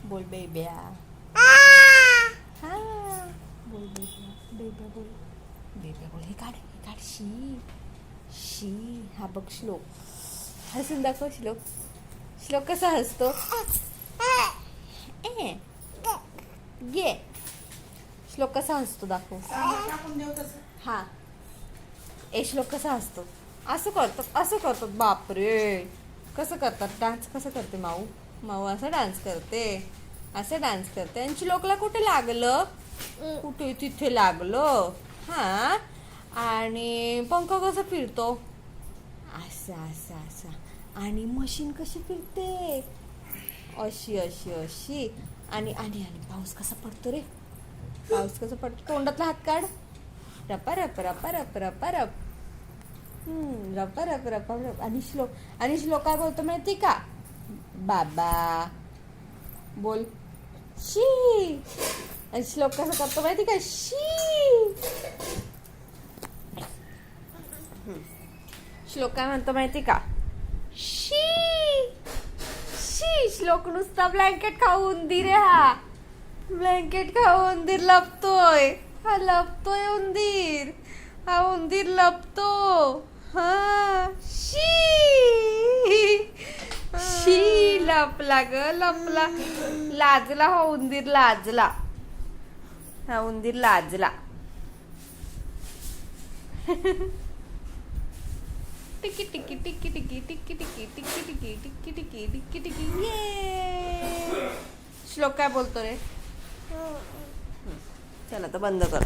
बोल बेब्या. हा बोल बेब्या. बेब्या बोल. बेब्या बोल. हे काढ शी शी. हा बघ श्लोक हसून दाखव. श्लोक कसा हसतो. गे. श्लोक कसा हसतो दाखव. हा श्लोक कसा हसतो. असं करतो. बापरे कसं करतात. डान्स कसं करते माऊ असं डान्स करते. आणि श्लोकला कुठे लागलं. कुठे तिथे लागलं. हा आणि पंख कसं फिरतो. असं आणि मशीन कशी फिरते. अशी आणि पाऊस कसा पडतो रे. तोंडातला हात काढ. रपा रप रपा रप रपा रप. रपा रप रपा रप. आणि श्लोक काय बोलतो माहिती का. बाबा बोल शी. आणि श्लोक कसं करतो माहिती का. शी. श्लोक काय म्हणतो माहिती का. शी शी. श्लोक नुसता ब्लँकेट खाऊ उंदीर आहे. हा ब्लँकेट खाऊ उंदीर लपतोय. लपतोय उंदीर. हा उंदीर लपतो. हा शी शी. लपला लाजला. हा उंदीर लाजला. टिकी टिकी टिकी टिकी टिकी टिकी टिकी टिकी टिकी टिकी टिकी टिकी. ये श्लोक काय बोलतो रे. चला तर बंद कर.